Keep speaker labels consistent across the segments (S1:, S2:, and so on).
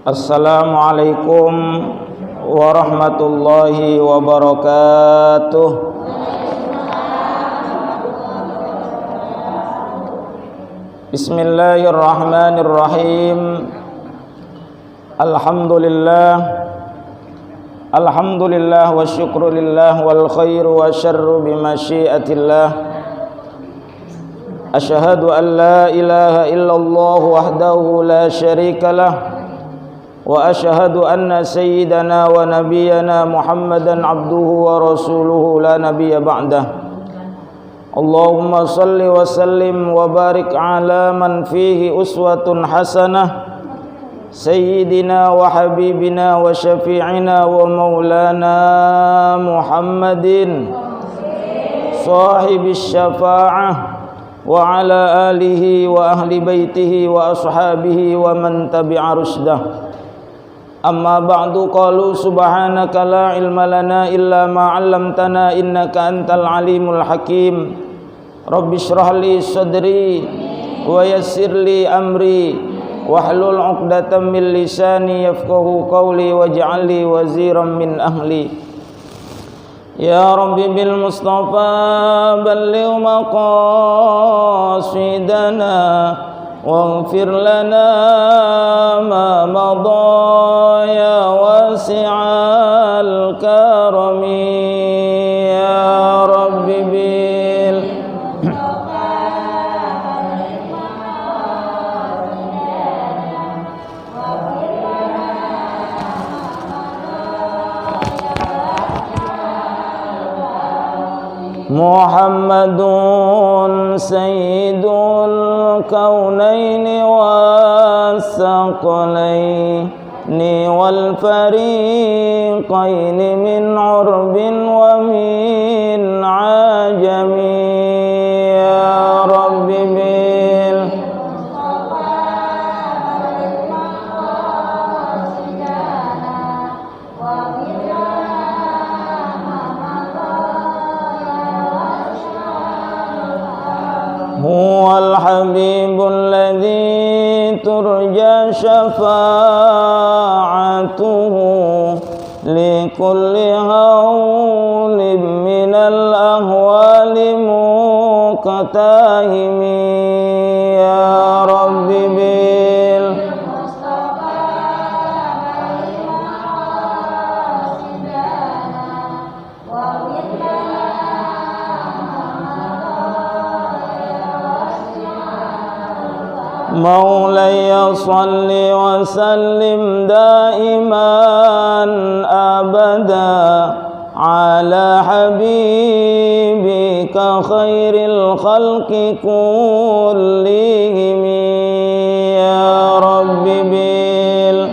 S1: Assalamualaikum warahmatullahi wabarakatuh. Bismillahirrahmanirrahim. Alhamdulillah wa syukrulillah wal khairu wa syarru bimasyiatillah. Asyhadu an la ilaha illallah wahdahu la syarikalah wa asyhadu anna sayyidana wa nabiyyana Muhammadan abduhu wa rasuluhu la nabiyya ba'dah. Allahumma salli wa sallim wa barik ala man fihi uswatun hasanah sayyidina wa habibina wa syafi'ina wa maulana Muhammadin sahibis syafa'ah wa ala alihi wa ahli baitihi wa ashabihi wa man tabi'a rusdah. Amma ba'du, qalu subhanaka la ilma lana illa ma 'allamtana innaka antal alimul hakim. Rabbi shrah li sadri wa yassir li amri wahlul 'uqdatam min lisani yafqahu qawli waj'al li waziran min ahli. Ya Rabbi bil Mustafa balligh maqasidana waghfir lana ma madha ya wasi'al karami. Ya Rabbi bil Muhammadun sayyidul kaunaini wassaqalaini wal fariqaini min urbin wa min ajami. Ya Rabbi bil huwal habibul ladzi turja syafa'atuhu likulli hawlim minal ahwali muqtahimi. Ya Rabbi bil Maulaya salli wa sallim daiman abada ala habibika khairil khalqi kullihim. Ya Rabbi bil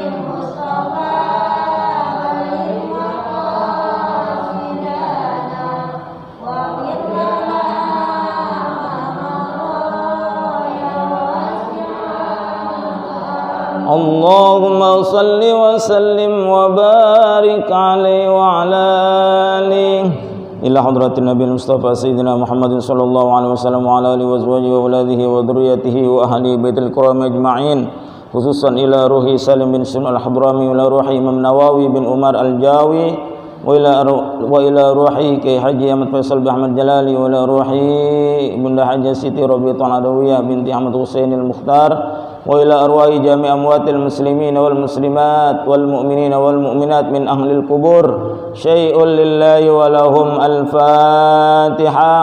S1: Allahumma salli wa sallim wa barik alaihi wa ala alihi ila hadratin Nabi Mustafa Sayyidina Muhammadin sallallahu alaihi wasallam wa ala alihi wa azwajihi wa auladihi wa dhurriyyatihi wa ahli baitil kiram ajma'in, khususan ila ruhi Salim bin Sunan al-Hadrami wa ila ruhi Imam Nawawi bin Umar al-Jawi wa ila ruhi Kyai Haji Ahmad Faisal bin Ahmad Jalali wa ila ruhi Bunda Hajah Siti Rabi'ah Adawiyah binti Ahmad Husain al-Mukhtar wa ila arwahi jami' amwatil muslimin wal muslimat wal mu'minin wal mu'minat min ahlil kubur syai'un lillahi wa lahum. Al-Fatihah.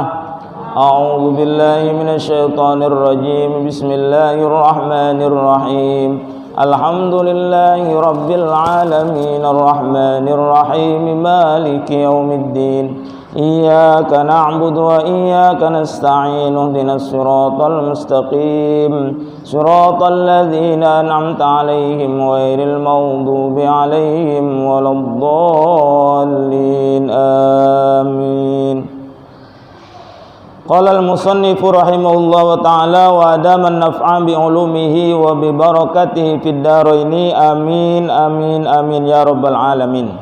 S1: A'udzu billahi minasy syaithanir rajim. Bismillahirrahmanirrahim. Alhamdulillahi rabbil alamin arrahmanir rahim maliki yaumiddin. Iyyaka na'budu wa iyyaka nasta'in ihdinas siratal mustaqim siratal ladzina an'amta 'alaihim ghairil maghdubi 'alaihim waladdallin. Amin. Qala al-musannifu rahimahullah wa ta'ala wa adaman naf'an bi ulumihi wa bi barakatihi fid dharaini. Amin amin amin ya rabbal alamin.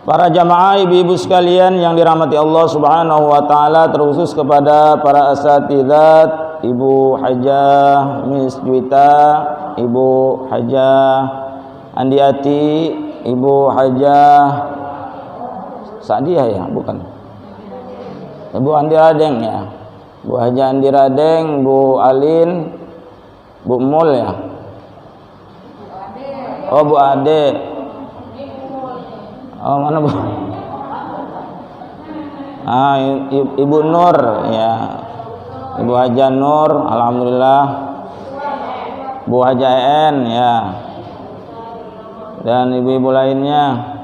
S1: Para jamaah ibu-ibu sekalian yang dirahmati Allah Subhanahu wa taala, terkhusus kepada para asatidzat, Ibu Hajah Miss Juwita Ibu Hajah Andiati, Ibu Hajah Sadiah ya, bukan. Ibu Andi Radeng ya. Bu Hajah Andi Radeng, Bu Alin, Bu Mul ya. Oh, Bu Ade. Oh, mana Bu? Ah, Ibu Nur ya. Ibu Hajah Nur, alhamdulillah. Bu Hajah En ya. Dan ibu-ibu lainnya.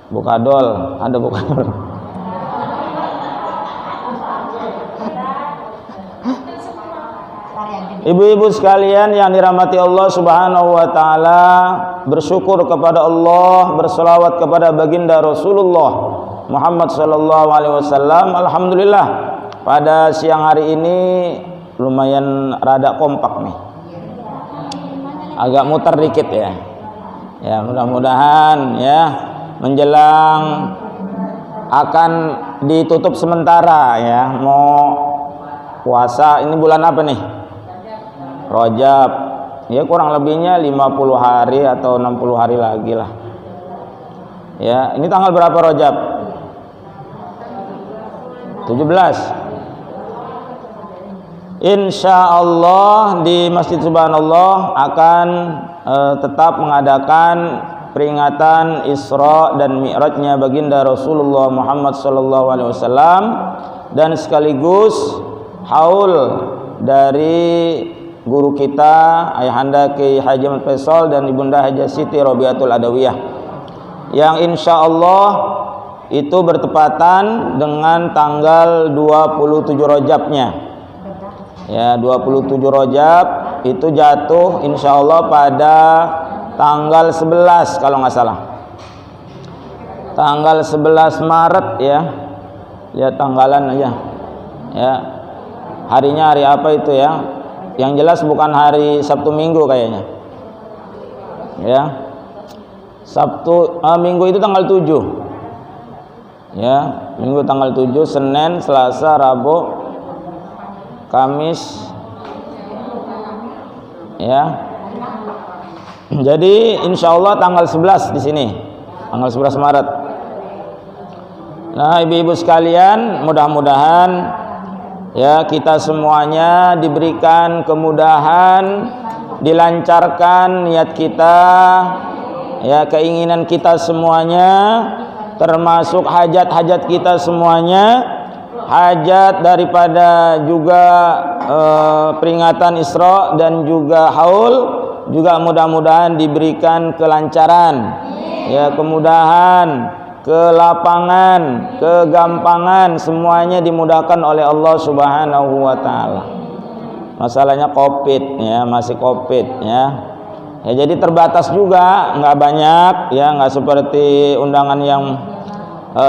S1: Bu Kadol, ada Bu Kadol. Ibu-ibu sekalian yang dirahmati Allah Subhanahu wa taala, bersyukur kepada Allah, berselawat kepada baginda Rasulullah Muhammad sallallahu alaihi wasallam. Alhamdulillah, pada siang hari ini lumayan rada kompak nih. Agak muter dikit ya. Ya, mudah-mudahan ya menjelang akan ditutup sementara ya, mau puasa. Ini bulan apa nih? Rajab. Ya, kurang lebihnya 50 hari atau 60 hari lagi lah. Ya, ini tanggal berapa Rajab? 17. Insya Allah di Masjid Subhanallah akan tetap mengadakan peringatan Isra dan Mi'rajnya baginda Rasulullah Muhammad SAW, dan sekaligus haul dari guru kita Ayahanda Ki Haji Ahmad Faisal dan Ibunda Hajah Siti Robiatul Adawiyah, yang insya Allah itu bertepatan dengan tanggal 27 Rajabnya ya. 27 Rajab itu jatuh insya Allah pada tanggal 11 kalau nggak salah, tanggal 11 Maret ya. Lihat tanggalan aja ya, harinya hari apa itu ya. Yang jelas bukan hari Sabtu Minggu kayaknya ya. Minggu itu tanggal 7 ya. Minggu tanggal 7, Senin, Selasa, Rabu, Kamis ya. Jadi insya Allah tanggal 11 di sini, tanggal 11 Maret. Nah, ibu-ibu sekalian, mudah-mudahan ya kita semuanya diberikan kemudahan, dilancarkan niat kita ya, keinginan kita semuanya, termasuk hajat-hajat kita semuanya, hajat daripada juga peringatan Isra dan juga haul, juga mudah-mudahan diberikan kelancaran ya, kemudahan, kelapangan, kegampangan, semuanya dimudahkan oleh Allah Subhanahu wa taala. Masalahnya Covid ya, masih Covid ya. Ya, jadi terbatas juga, nggak banyak ya, nggak seperti undangan yang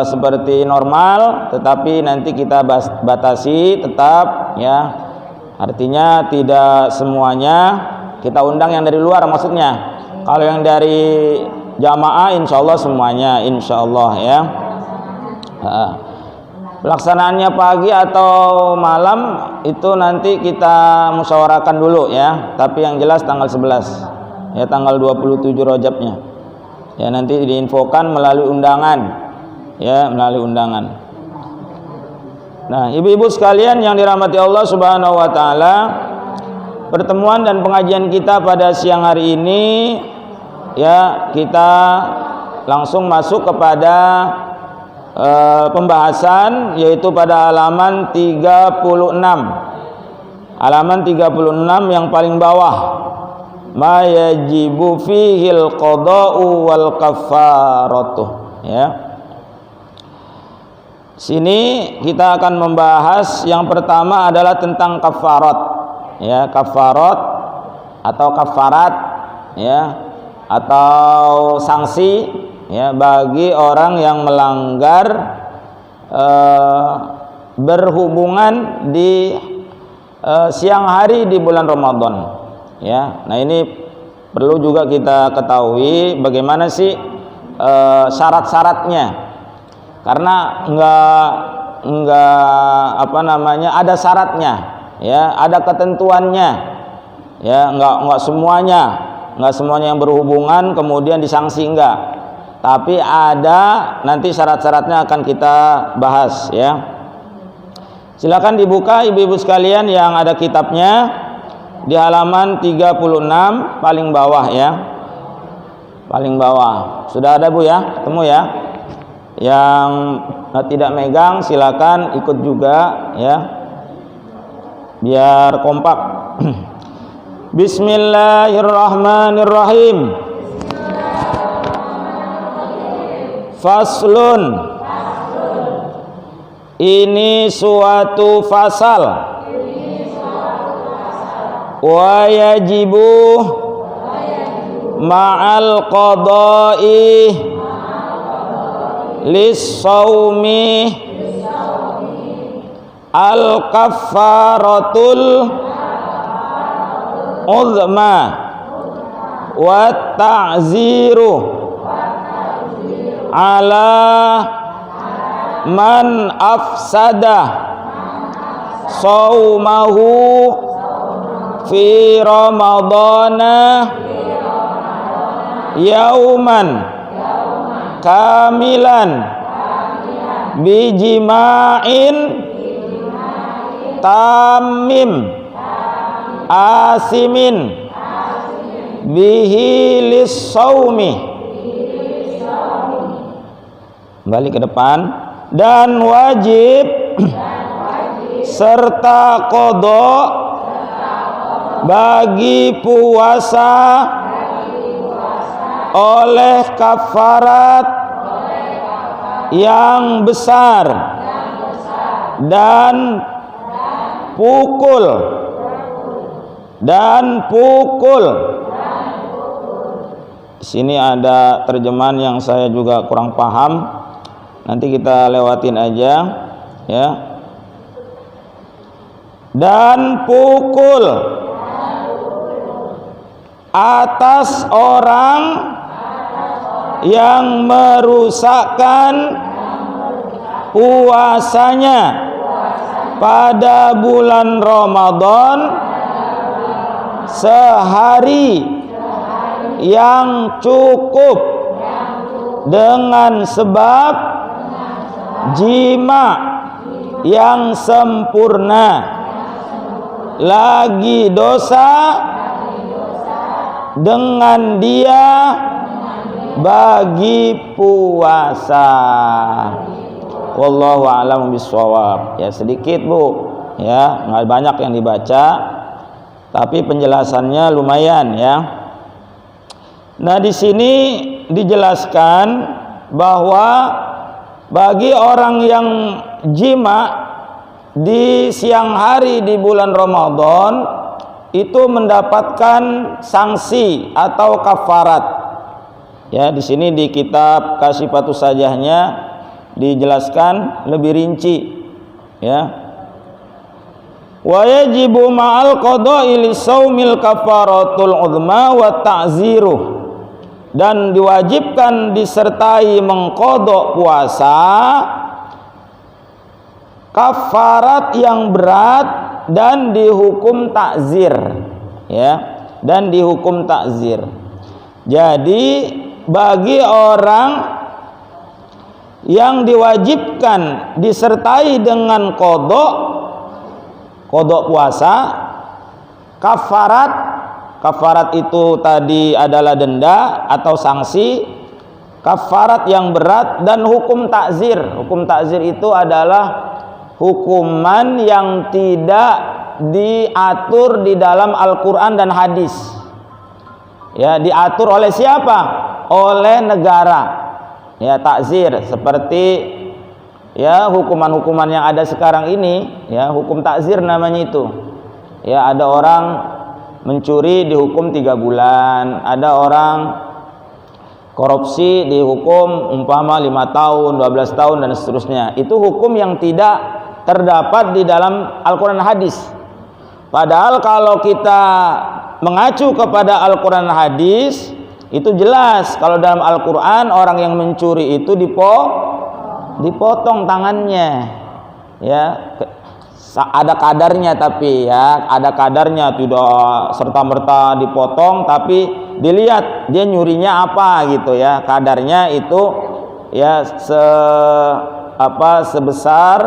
S1: seperti normal, tetapi nanti kita batasi tetap ya. Artinya tidak semuanya kita undang yang dari luar maksudnya. Kalau yang dari jamaah insya Allah semuanya, insya Allah ya. Pelaksanaannya pagi atau malam itu nanti kita musyawarahkan dulu ya. Tapi yang jelas tanggal 11 ya, tanggal 27 Rajabnya ya, nanti diinfokan melalui undangan ya, melalui undangan. Nah, ibu-ibu sekalian yang dirahmati Allah Subhanahu wa taala, pertemuan dan pengajian kita pada siang hari ini ya, kita langsung masuk kepada pembahasan, yaitu pada halaman 36. Halaman 36 yang paling bawah. Ma yajibu fihil qada'u wal kafaratu ya. Sini kita akan membahas yang pertama adalah tentang kafarat ya, kafarat atau kafarat ya, atau sanksi ya bagi orang yang melanggar berhubungan di siang hari di bulan Ramadan ya. Nah, ini perlu juga kita ketahui bagaimana sih syarat-syaratnya, karena enggak apa namanya, ada syaratnya ya, ada ketentuannya Ya, enggak semuanya yang berhubungan kemudian disanksi, enggak. Tapi ada nanti syarat-syaratnya akan kita bahas ya. Silakan dibuka ibu-ibu sekalian yang ada kitabnya di halaman 36 paling bawah ya. Paling bawah. Sudah ada Bu ya? Ketemu ya? Yang tidak megang silakan ikut juga ya. Biar kompak. Bismillahirrahmanirrahim. Faslun. Ini suatu fasal. Wa yajibu ma'al qada'i lis-shaumi al-kaffaratul uzma wa ta'ziru ala man afsada saumahu fi ramadana yauman kamilan bijima'in tamim asimin bihi lis-shaumi. Kembali ke depan. Dan wajib serta qada bagi puasa oleh kafarat yang besar dan pukul Di sini ada terjemahan yang saya juga kurang paham, nanti kita lewatin aja ya. Dan pukul atas orang yang merusakkan puasanya pada bulan Ramadan sehari yang cukup dengan sebab jima yang sempurna, lagi dosa dengan dia bagi puasa. Wallahu a'lam bishawab. Ya sedikit Bu, ya nggak banyak yang dibaca, tapi penjelasannya lumayan ya. Nah di sini dijelaskan bahwa bagi orang yang jima di siang hari di bulan Ramadan itu mendapatkan sanksi atau kafarat. Ya, di sini di kitab Kasyifatus Sajahnya dijelaskan lebih rinci. Ya. Wa yajibu ma'al qada'i lis-shaumil kafaratul uzma wa ta'ziruh. Dan diwajibkan disertai mengqadha puasa kafarat yang berat dan dihukum takzir ya, dan dihukum takzir. Jadi bagi orang yang diwajibkan disertai dengan qadha puasa, kafarat itu tadi adalah denda atau sanksi, kafarat yang berat, dan hukum takzir. Hukum takzir itu adalah hukuman yang tidak diatur di dalam Al-Quran dan hadis. Ya, diatur oleh siapa? Oleh negara. Ya, takzir seperti ya hukuman-hukuman yang ada sekarang ini, ya hukum takzir namanya itu. Ya, ada orang mencuri dihukum 3 bulan, ada orang korupsi dihukum umpama 5 tahun, 12 tahun dan seterusnya. Itu hukum yang tidak terdapat di dalam Al-Quran hadis. Padahal kalau kita mengacu kepada Al-Quran hadis, itu jelas kalau dalam Al-Quran orang yang mencuri itu dipotong tangannya. Ya, ada kadarnya, tapi ya ada kadarnya, tidak serta-merta dipotong, tapi dilihat dia nyurinya apa gitu ya. Kadarnya itu ya sebesar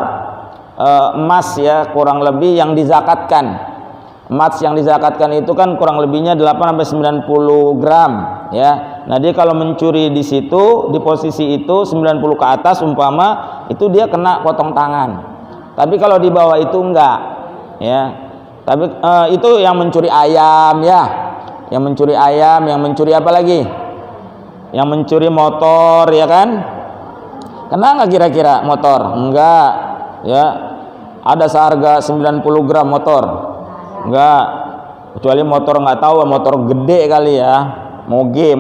S1: emas ya, kurang lebih yang dizakatkan. Emas yang dizakatkan itu kan kurang lebihnya 8 sampai 90 gram ya. Nah, dia kalau mencuri di situ, di posisi itu 90 ke atas umpama, itu dia kena potong tangan. Tapi kalau di bawah itu enggak ya. Tapi itu yang mencuri ayam ya. Yang mencuri ayam, yang mencuri apa lagi? Yang mencuri motor ya kan? Kena enggak kira-kira motor? Enggak ya. Ada seharga 90 gram motor. Enggak, kecuali motor nggak tahu, motor gede kali ya, moge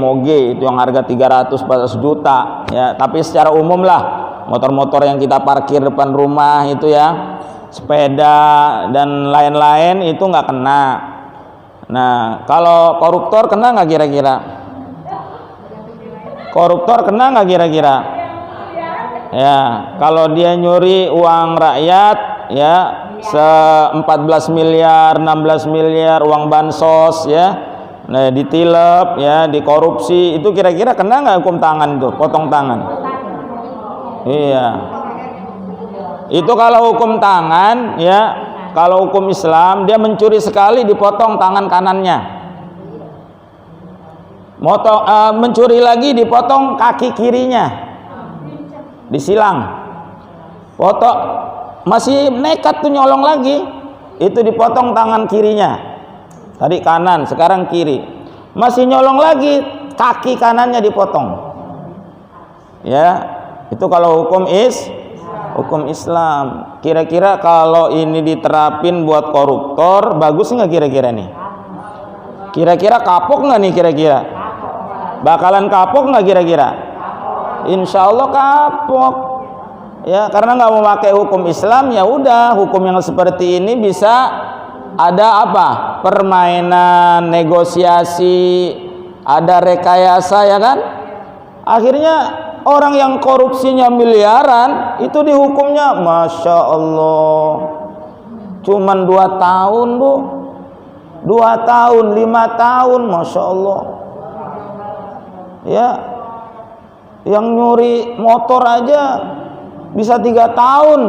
S1: itu yang harga 300-400 juta ya. Tapi secara umum lah, motor-motor yang kita parkir depan rumah itu ya, sepeda dan lain-lain itu nggak kena. Nah, kalau koruptor kena nggak kira-kira? Koruptor kena nggak kira-kira? Ya, kalau dia nyuri uang rakyat ya, 14 miliar, 16 miliar uang bansos ya, nah ditilep ya, dikorupsi, itu kira-kira kena nggak hukum tangan tuh, potong tangan? Iya, itu kalau hukum tangan ya. Kalau hukum Islam, dia mencuri sekali dipotong tangan kanannya, mencuri lagi dipotong kaki kirinya, disilang, potong. Masih nekat tuh nyolong lagi, itu dipotong tangan kirinya. Tadi kanan, sekarang kiri. Masih nyolong lagi, kaki kanannya dipotong. Ya, itu kalau hukum Islam. Kira-kira kalau ini diterapin buat koruptor, bagus nggak kira-kira nih? Kira-kira kapok nggak nih kira-kira? Bakalan kapok nggak kira-kira? Insya Allah kapok. Ya, karena nggak mau pakai hukum Islam, ya udah, hukum yang seperti ini bisa ada apa? Permainan, negosiasi, ada rekayasa ya kan? Akhirnya orang yang korupsinya miliaran itu dihukumnya, masya Allah, cuman 2 tahun bu, 2 tahun, 5 tahun, masya Allah. Ya, yang nyuri motor aja bisa 3 tahun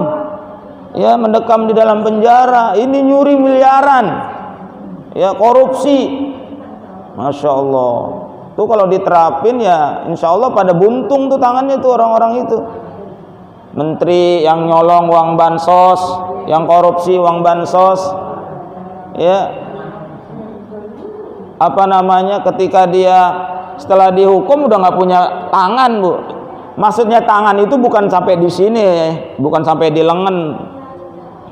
S1: ya, mendekam di dalam penjara. Ini nyuri miliaran ya, korupsi, masya Allah. Tuh kalau diterapin ya insya Allah pada buntung tuh tangannya tuh orang-orang itu. Menteri yang nyolong uang bansos, yang korupsi uang bansos ya, apa namanya, ketika dia setelah dihukum udah nggak punya tangan bu. Maksudnya tangan itu bukan sampai di sini, bukan sampai di lengan,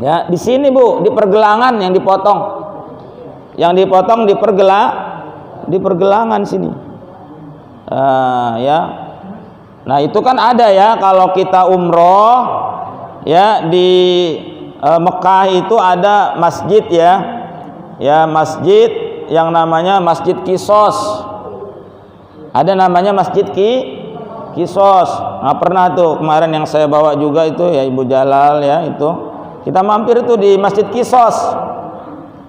S1: ya di sini bu, di pergelangan yang dipotong, di pergelangan sini, ya. Nah itu kan ada ya, kalau kita umroh, ya di Mekah itu ada masjid ya masjid yang namanya Masjid Qisas, ada namanya Masjid Qisas. Nah pernah tuh kemarin yang saya bawa juga itu ya Ibu Jalal ya, itu kita mampir tuh di Masjid Qisas.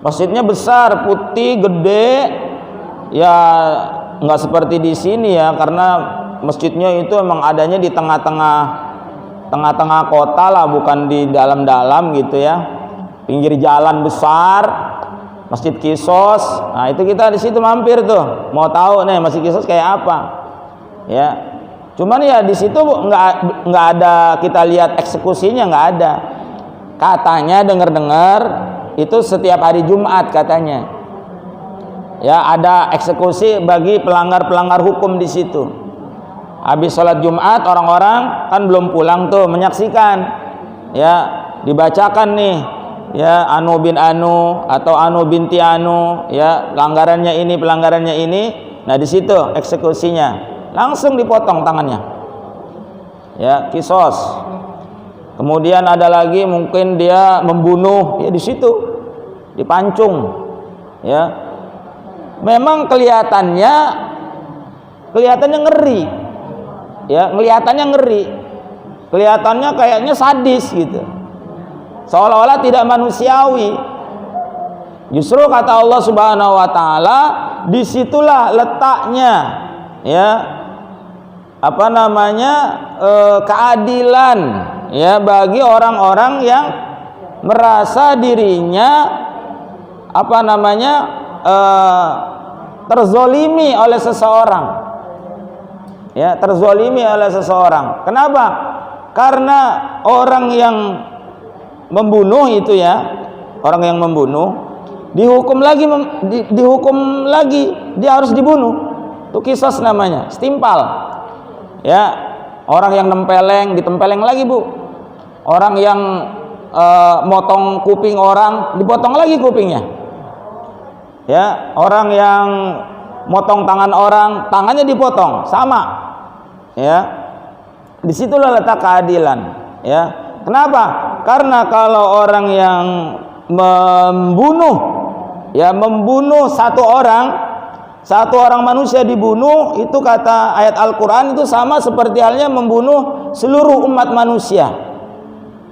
S1: Masjidnya besar, putih, gede ya, nggak seperti di sini ya, karena masjidnya itu emang adanya di tengah-tengah kota lah, bukan di dalam-dalam gitu ya, pinggir jalan besar, Masjid Qisas. Nah itu kita di situ mampir tuh, mau tahu nih Masjid Qisas kayak apa ya. Cuman ya di situ nggak ada, kita lihat eksekusinya nggak ada. Katanya dengar itu setiap hari Jumat katanya. Ya ada eksekusi bagi pelanggar-pelanggar hukum di situ. Habis sholat Jumat orang-orang kan belum pulang tuh menyaksikan. Ya dibacakan nih ya Anu bin Anu atau Anu binti Anu ya, pelanggarannya ini. Nah di situ eksekusinya. Langsung dipotong tangannya ya, Qisas. Kemudian ada lagi mungkin dia membunuh ya, di situ dipancung ya. Memang kelihatannya ngeri ya, kelihatannya kayaknya sadis gitu seolah-olah tidak manusiawi. Justru kata Allah Subhanahu wa taala, disitulah letaknya ya apa namanya keadilan ya bagi orang-orang yang merasa dirinya apa namanya terzolimi oleh seseorang ya, terzolimi oleh seseorang. Kenapa? Karena orang yang membunuh itu ya, orang yang membunuh dihukum lagi dia harus dibunuh. Itu kisos namanya, setimpal ya. Orang yang nempeleng ditempeleng lagi, Bu. Orang yang motong kuping orang dipotong lagi kupingnya ya. Orang yang motong tangan orang tangannya dipotong, sama ya. Disitulah letak keadilan ya. Kenapa? Karena kalau orang yang membunuh satu orang manusia dibunuh, itu kata ayat Al-Quran itu sama seperti halnya membunuh seluruh umat manusia.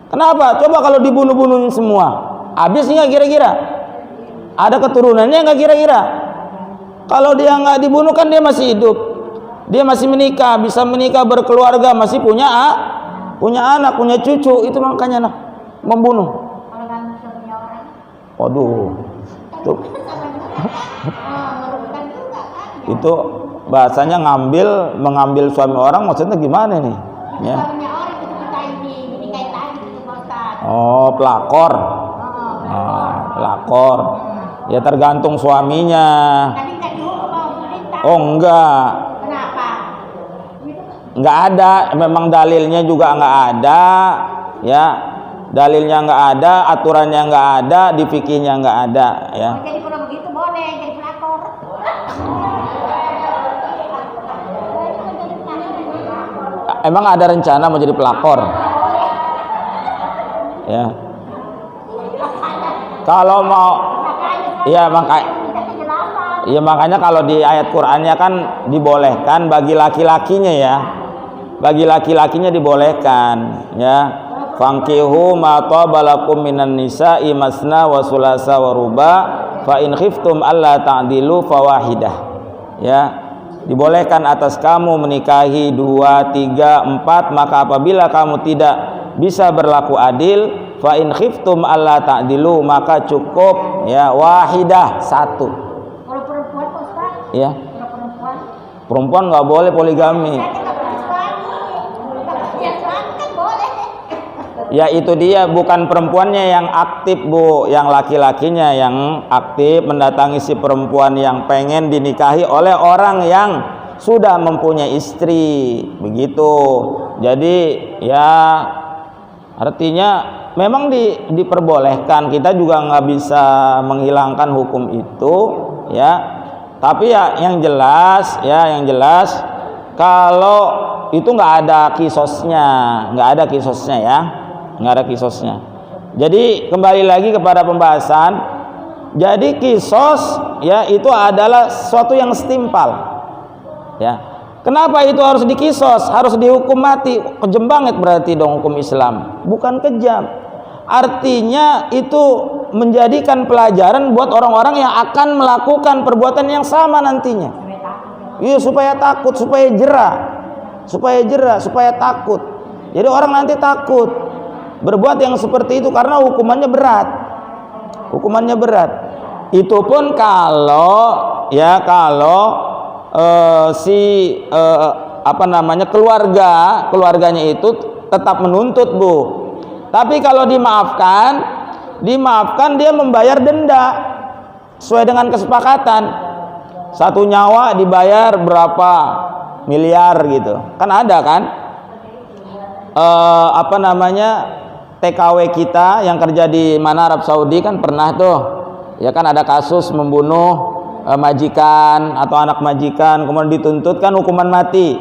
S1: Kenapa? Coba kalau dibunuh-bunuhin semua, habis nggak kira-kira? Ada keturunannya nggak kira-kira? Kalau dia nggak dibunuh kan dia masih hidup, dia masih menikah, bisa menikah, berkeluarga, masih punya anak, punya cucu. Itu makanya membunuh. Waduh, itu bahasanya mengambil suami orang, maksudnya gimana nih? Ya. Oh, pelakor. Pelakor. Ya tergantung suaminya. Oh enggak. Enggak ada, memang dalilnya juga enggak ada, ya. Dalilnya enggak ada, aturannya enggak ada, di fikihnya enggak ada, ya.
S2: Jadi kalau begitu boleh jadi pelakor.
S1: Emang ada rencana mau jadi pelakor? Ya. Kalau mau, ya makanya kalau di ayat Qur'annya kan dibolehkan bagi laki-lakinya ya. Bagi laki-lakinya dibolehkan, ya. Fankihu ma tabalakum minan nisa'i masna wa sulasa wa ruba fa in khiftum alla ta'dilu fawahidah. Ya, dibolehkan atas kamu menikahi 2, 3, 4, maka apabila kamu tidak bisa berlaku adil, fa in khiftum alla ta'dilu, maka cukup ya wahidah, 1.
S2: Kalau perempuan Ustaz?
S1: Ya.
S2: Kalau
S1: perempuan nggak boleh poligami. Ya itu dia, bukan perempuannya yang aktif, Bu, yang laki-lakinya yang aktif mendatangi si perempuan yang pengen dinikahi oleh orang yang sudah mempunyai istri, begitu. Jadi ya artinya memang diperbolehkan, kita juga nggak bisa menghilangkan hukum itu, ya. Tapi ya yang jelas kalau itu nggak ada kisosnya ya. Nggak ada kisosnya. Jadi kembali lagi kepada pembahasan. Jadi kisos ya itu adalah sesuatu yang setimpal. Ya. Kenapa itu harus dikisos? Harus dihukum mati? Kejam banget berarti dong hukum Islam. Bukan kejam. Artinya itu menjadikan pelajaran buat orang-orang yang akan melakukan perbuatan yang sama nantinya. Iya, supaya takut, supaya jerah, supaya takut. Jadi orang nanti takut berbuat yang seperti itu karena hukumannya berat. Itu pun kalau keluarganya itu tetap menuntut, Bu. Tapi kalau dimaafkan dia membayar denda sesuai dengan kesepakatan. 1 nyawa dibayar berapa miliar gitu. Kan ada kan? TKW kita yang kerja di Arab Saudi kan pernah tuh, ya kan, ada kasus membunuh majikan atau anak majikan, kemudian dituntut kan hukuman mati.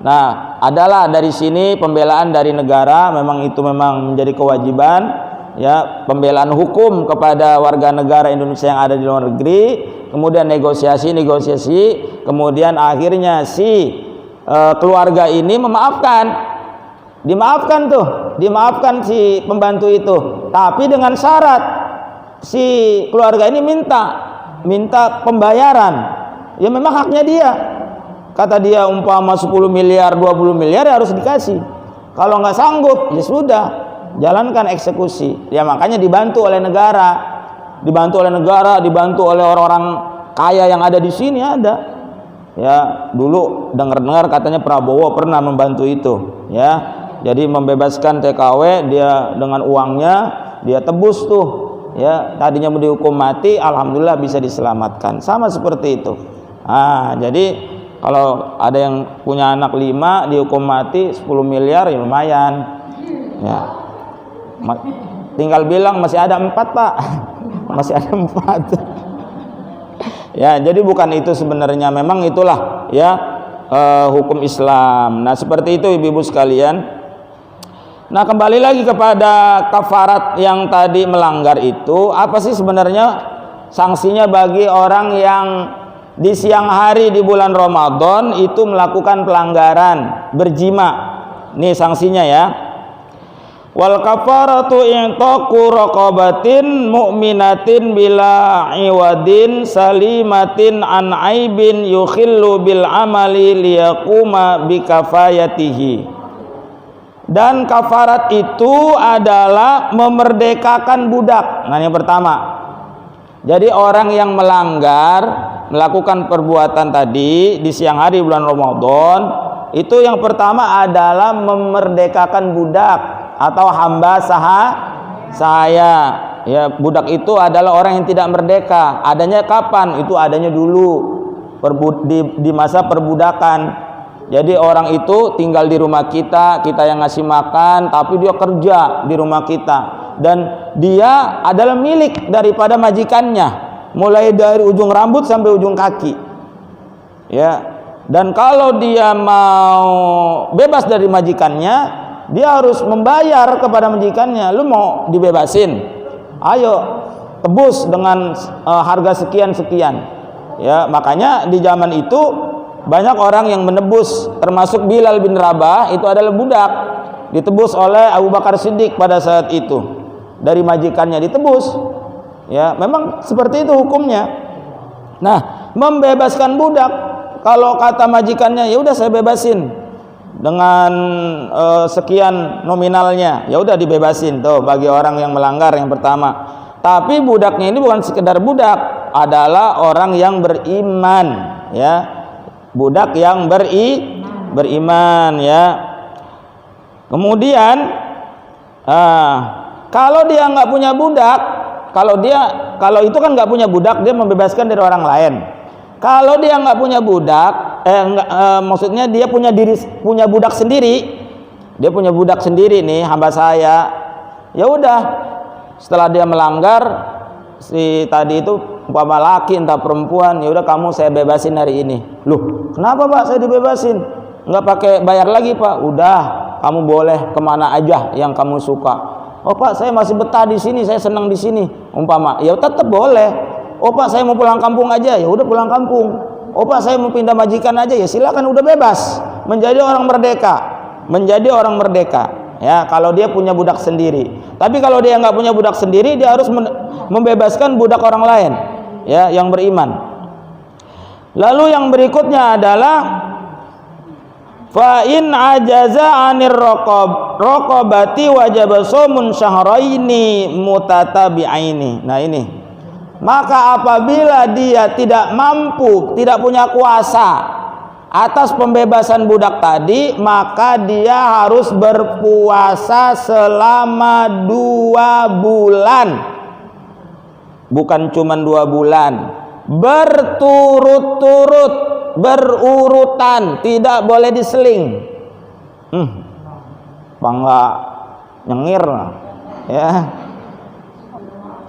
S1: Nah, adalah dari sini pembelaan dari negara, memang itu memang menjadi kewajiban, ya, pembelaan hukum kepada warga negara Indonesia yang ada di luar negeri, kemudian negosiasi, kemudian akhirnya si keluarga ini dimaafkan tuh dimaafkan si pembantu itu, tapi dengan syarat si keluarga ini minta pembayaran. Ya memang haknya dia. Kata dia umpama 10 miliar, 20 miliar ya harus dikasih. Kalau nggak sanggup ya sudah, jalankan eksekusi. Ya makanya dibantu oleh negara, dibantu oleh orang-orang kaya yang ada di sini ada. Ya dulu dengar-dengar katanya Prabowo pernah membantu itu. Ya jadi membebaskan TKW, dia dengan uangnya dia tebus tuh. Ya tadinya mau dihukum mati, alhamdulillah bisa diselamatkan. Sama seperti itu. Jadi kalau ada yang punya anak 5 dihukum mati 10 miliar ya lumayan. Ya. Tinggal bilang masih ada 4 Pak. Masih ada 4. Ya, jadi bukan itu sebenarnya, memang itulah ya hukum Islam. Nah, seperti itu ibu-ibu sekalian. Nah, kembali lagi kepada kafarat yang tadi melanggar itu, apa sih sebenarnya sanksinya bagi orang yang di siang hari di bulan Ramadan itu melakukan pelanggaran berjima? Nih sanksinya ya. Wal kafaratu i'taqu raqabatin mu'minatin bila iwadin salimatin an aibin yukhillu bil amali liyaquma bikafayatihi. Dan kafarat itu adalah memerdekakan budak. Nah, yang pertama. Jadi orang yang melakukan perbuatan tadi di siang hari bulan Ramadan, itu yang pertama adalah memerdekakan budak atau hamba saya. Ya, budak itu adalah orang yang tidak merdeka. Adanya kapan? Itu adanya dulu di masa perbudakan. Jadi orang itu tinggal di rumah kita yang ngasih makan, tapi dia kerja di rumah kita dan dia adalah milik daripada majikannya, mulai dari ujung rambut sampai ujung kaki. Ya. Dan kalau dia mau bebas dari majikannya, dia harus membayar kepada majikannya. Lu mau dibebasin? Ayo tebus dengan harga sekian. Ya, makanya di zaman itu banyak orang yang menebus, termasuk Bilal bin Rabah itu adalah budak, ditebus oleh Abu Bakar Siddiq pada saat itu dari majikannya, ditebus. Ya, memang seperti itu hukumnya. Nah, membebaskan budak, kalau kata majikannya ya udah saya bebasin dengan sekian nominalnya, ya udah dibebasin tuh bagi orang yang melanggar yang pertama. Tapi budaknya ini bukan sekedar budak, adalah orang yang beriman, ya. Budak yang beriman, ya. Kemudian kalau dia nggak punya budak, kalau itu kan nggak punya budak, dia membebaskan dari orang lain. Kalau dia nggak punya budak, maksudnya dia punya budak sendiri, dia punya budak sendiri nih, hamba saya. Ya udah, setelah dia melanggar si tadi itu umpama laki entah perempuan, ya udah kamu saya bebasin hari ini. Loh, kenapa Pak saya dibebasin? Nggak pakai bayar lagi Pak? Udah, kamu boleh kemana aja yang kamu suka. Oh Pak, saya masih betah di sini, saya senang di sini. Umpama, ya tetap boleh. Oh Pak, saya mau pulang kampung aja, ya udah pulang kampung. Oh Pak, saya mau pindah majikan aja, ya silakan, udah bebas. Menjadi orang merdeka. Ya, kalau dia punya budak sendiri. Tapi kalau dia nggak punya budak sendiri, dia harus membebaskan budak orang lain, ya, yang beriman. Lalu yang berikutnya adalah fa in ajaza 'anir raqabati wajaba shaumun syahraini mutatabi'aini. Nah ini, maka apabila dia tidak mampu, tidak punya kuasa atas pembebasan budak tadi, maka dia harus berpuasa selama 2 bulan. Bukan cuma 2 bulan, berturut-turut, berurutan, tidak boleh diseling. Bangga nyengir, ya.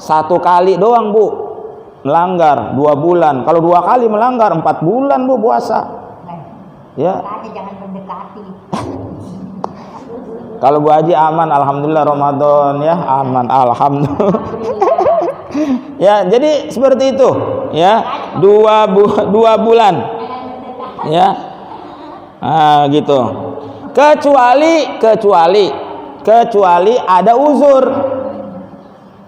S1: 1 kali doang Bu melanggar 2 bulan. Kalau 2 kali melanggar 4 bulan Bu puasa. Ya.
S2: Jangan mendekati.
S1: Kalau Bu Haji aman, alhamdulillah Ramadan ya, aman, alhamdulillah. Ya, jadi seperti itu, ya. 2 bulan. Ya. Gitu. Kecuali kecuali ada uzur.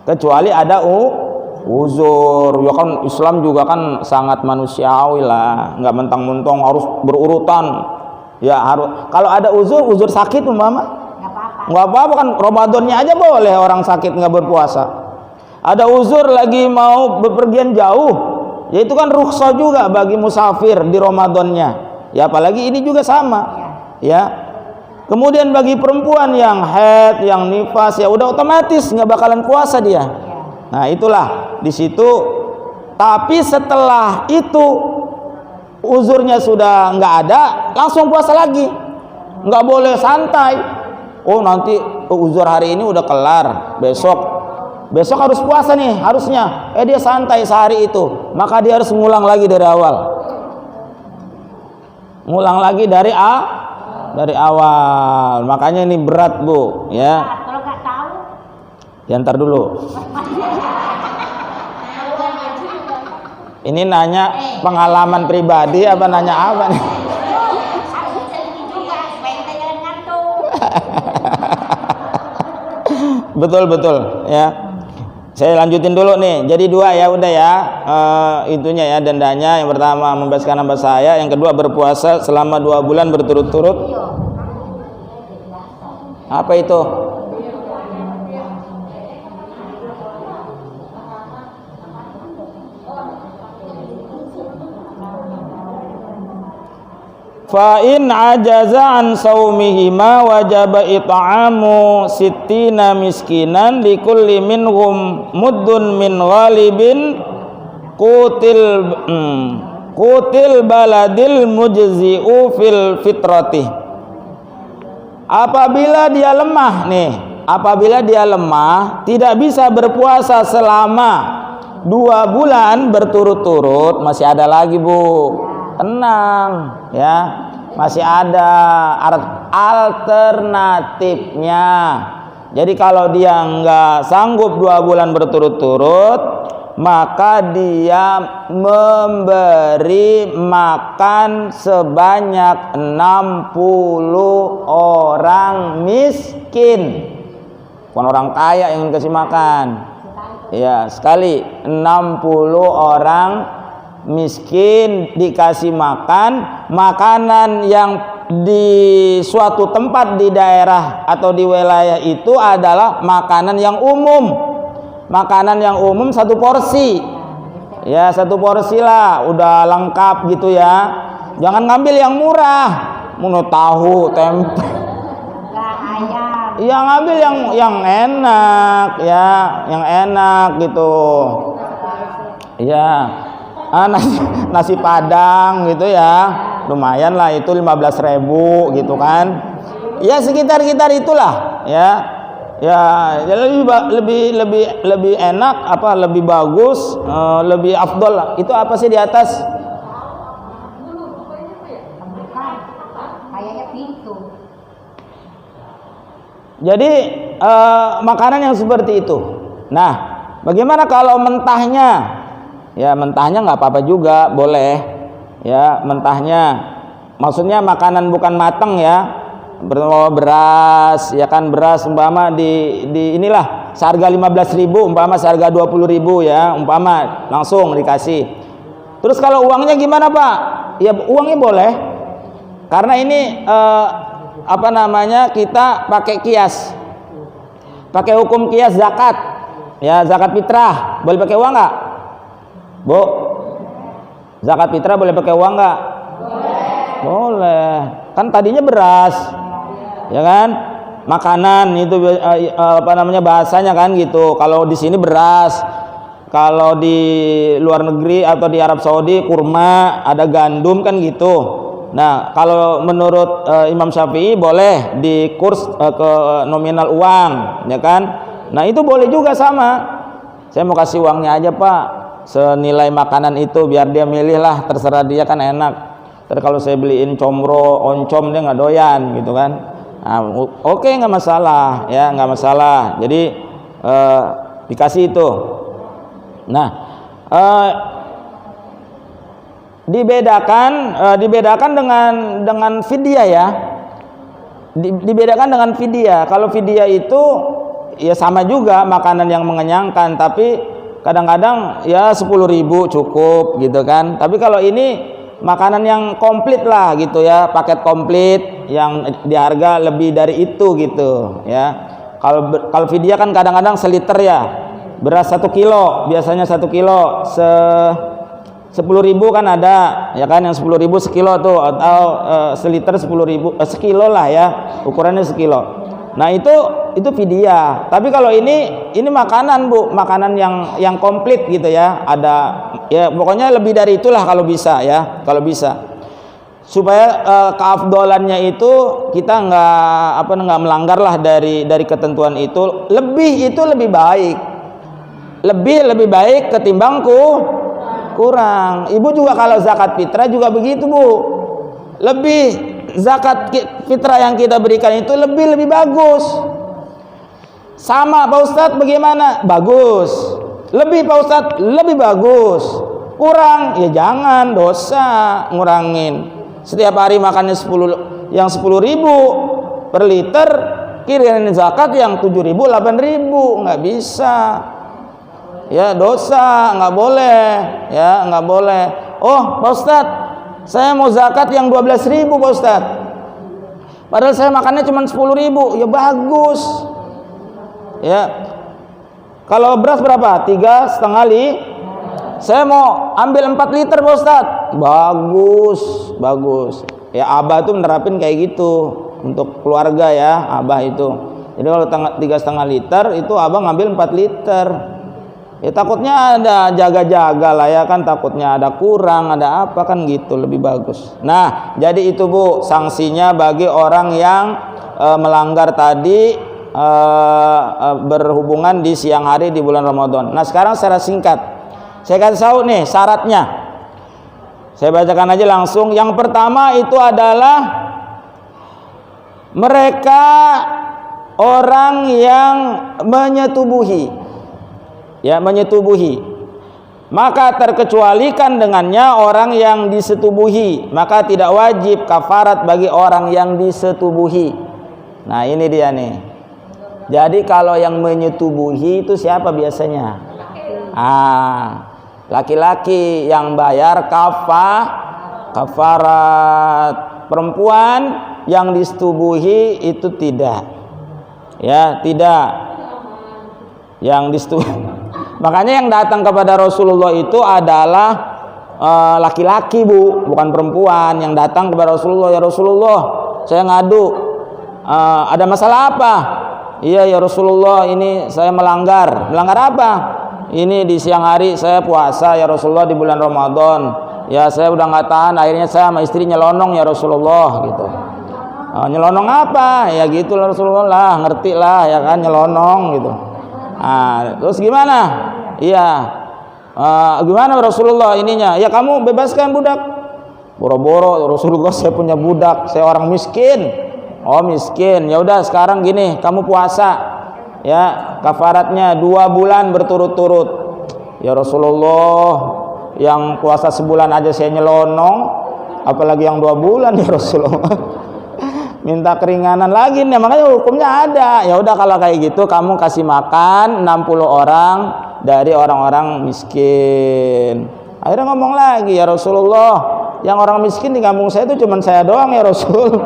S1: Kecuali ada uzur. Ya kan Islam juga kan sangat manusiawi lah, nggak mentang-mentang harus berurutan. Ya harus, kalau ada uzur sakit umpama, nggak apa-apa kan, Ramadannya aja boleh orang sakit nggak berpuasa. Ada uzur lagi mau bepergian jauh, ya itu kan rukhsah juga bagi musafir di Ramadannya. Ya apalagi ini juga sama. Ya. Kemudian bagi perempuan yang haid, yang nifas, ya udah otomatis nggak bakalan puasa dia. Nah itulah di situ. Tapi setelah itu uzurnya sudah nggak ada, langsung puasa lagi. Nggak boleh santai. Oh nanti uzur hari ini udah kelar, besok harus puasa nih harusnya. Dia santai sehari itu, maka dia harus ngulang lagi dari awal. Ngulang lagi dari awal. Makanya ini berat Bu, ya.
S2: Kalau nggak tahu,
S1: Ya ntar dulu. Ini nanya pengalaman pribadi apa nanya apa nih?
S2: harus jadi juga supaya kita jangan ngantuk.
S1: Betul ya. Saya lanjutin dulu nih. Jadi 2 ya udah ya, itunya ya dendanya. Yang pertama membebaskan hamba saya, yang kedua berpuasa selama 2 bulan berturut-turut. Apa itu? Fa in ajaza an saumihima wajaba it'amu sittina miskinan likulli minhum muddun min ghalibin qutil baladil mujzi'u fil fitrati. Apabila dia lemah nih, apabila dia lemah tidak bisa berpuasa selama 2 bulan berturut-turut, masih ada lagi Bu. Tenang ya, masih ada alternatifnya. Jadi kalau dia nggak sanggup 2 bulan berturut-turut, maka dia memberi makan sebanyak 60 orang miskin. Bukan orang kaya yang kasih makan. Ya, sekali 60 orang miskin dikasih makan makanan yang di suatu tempat di daerah atau di wilayah itu adalah makanan yang umum. Makanan yang umum 1 porsi. Ya 1 porsi lah, udah lengkap gitu ya. Jangan ngambil yang murah, mau tahu, tempe.
S2: Ayam.
S1: Ya ngambil yang enak ya, yang enak gitu. Ya. Nasi padang gitu ya, lumayan lah itu 15.000 gitu kan. Ya sekitar itulah ya. Ya lebih enak apa lebih bagus, lebih afdol lah. Itu apa sih di atas?
S2: Kayaknya pintu.
S1: Jadi makanan yang seperti itu. Nah, bagaimana kalau mentahnya? Ya mentahnya nggak apa-apa juga, boleh ya mentahnya. Maksudnya makanan bukan mateng ya, beras ya kan, beras umpama di inilah seharga 15.000 umpama seharga 20.000 ya umpama, langsung dikasih. Terus kalau uangnya gimana Pak? Ya uangnya boleh, karena ini apa namanya, kita pakai kias, pakai hukum kias zakat ya, zakat fitrah. Boleh pakai uang nggak Bu? Zakat fitrah boleh pakai uang nggak? Boleh. Kan tadinya beras, ya kan? Makanan itu apa namanya bahasanya kan gitu. Kalau di sini beras, kalau di luar negeri atau di Arab Saudi kurma, ada gandum kan gitu. Nah, kalau menurut Imam Syafi'i boleh dikurs ke nominal uang, ya kan? Nah, itu boleh juga sama. Saya mau kasih uangnya aja Pak, senilai makanan itu, biar dia milih lah, terserah dia kan enak. Terus kalau saya beliin comro, oncom dia nggak doyan gitu kan. Nah, oke, nggak masalah ya, nggak masalah. Jadi dikasih itu. Nah, dibedakan dengan fidyah ya. Dibedakan dengan fidyah. Kalau fidyah itu ya sama juga makanan yang mengenyangkan, tapi kadang-kadang ya 10.000 cukup gitu kan. Tapi kalau ini makanan yang komplit lah gitu ya, paket komplit yang di harga lebih dari itu gitu ya. Kalau fidyah kan kadang-kadang seliter ya, beras 1 kilo biasanya 1 kilo 10.000 kan ada ya kan, yang 10.000 sekilo tuh, atau seliter 10.000 sekilo lah ya, ukurannya sekilo. Nah itu fidyah. Tapi kalau ini makanan Bu, makanan yang komplit gitu ya, ada ya pokoknya lebih dari itulah kalau bisa ya, kalau bisa, supaya keafdolannya itu kita nggak melanggar lah dari ketentuan itu. Lebih itu lebih baik, lebih baik ketimbang kurang. Ibu juga kalau zakat fitrah juga begitu Bu, lebih zakat fitrah yang kita berikan itu lebih bagus. Sama Pak Ustadz bagaimana? Bagus. Lebih Pak Ustadz, lebih bagus. Kurang ya jangan, dosa ngurangin. Setiap hari makannya 10.000 per liter, kirain zakat yang 7.000 8.000, nggak bisa ya, dosa, nggak boleh ya, nggak boleh. Oh Pak Ustadz, saya mau zakat yang 12.000 Pak Ustadz, padahal saya makannya cuma 10.000, ya bagus ya. Kalau beras berapa? 3,5 saya mau ambil 4 liter Pak Ustadz, bagus ya. Abah tuh menerapin kayak gitu untuk keluarga ya, Abah itu. Jadi kalau 3,5 liter itu Abah ngambil 4 liter ya, takutnya ada jaga-jaga lah ya kan, takutnya ada kurang, ada apa kan gitu, lebih bagus. Nah jadi itu Bu sanksinya bagi orang yang melanggar tadi, berhubungan di siang hari di bulan Ramadan. Nah sekarang secara singkat saya kasih tahu nih syaratnya, saya bacakan aja langsung. Yang pertama itu adalah mereka orang yang menyetubuhi ya, menyetubuhi, maka terkecualikan dengannya orang yang disetubuhi, maka tidak wajib kafarat bagi orang yang disetubuhi. Nah ini dia nih. Jadi kalau yang menyetubuhi itu siapa biasanya? Laki-laki yang bayar kafarat. Perempuan yang disetubuhi itu tidak ya, tidak yang disetubuhi. Makanya yang datang kepada Rasulullah itu adalah laki-laki Bu, bukan perempuan. Yang datang kepada Rasulullah, ya Rasulullah saya ngadu, ada masalah apa? Iya ya Rasulullah, ini saya melanggar apa? Ini di siang hari saya puasa ya Rasulullah di bulan Ramadan ya, saya udah nggak tahan, akhirnya saya sama istri nyelonong ya Rasulullah gitu. Nyelonong apa? Ya gitu lah Rasulullah lah, ngerti lah ya kan, nyelonong gitu. Terus gimana? Iya, gimana Rasulullah ininya? Ya kamu bebaskan budak. Boro-boro Rasulullah, saya punya budak, saya orang miskin. Oh miskin, ya udah sekarang gini, kamu puasa ya, kafaratnya 2 bulan berturut-turut. Ya Rasulullah, yang puasa sebulan aja saya nyelonong, apalagi yang 2 bulan ya Rasulullah. Minta keringanan lagi nih, makanya hukumnya ada. Ya udah kalau kayak gitu kamu kasih makan 60 orang dari orang-orang miskin. Akhirnya ngomong lagi, ya Rasulullah, yang orang miskin di kampung saya itu cuma saya doang ya Rasul.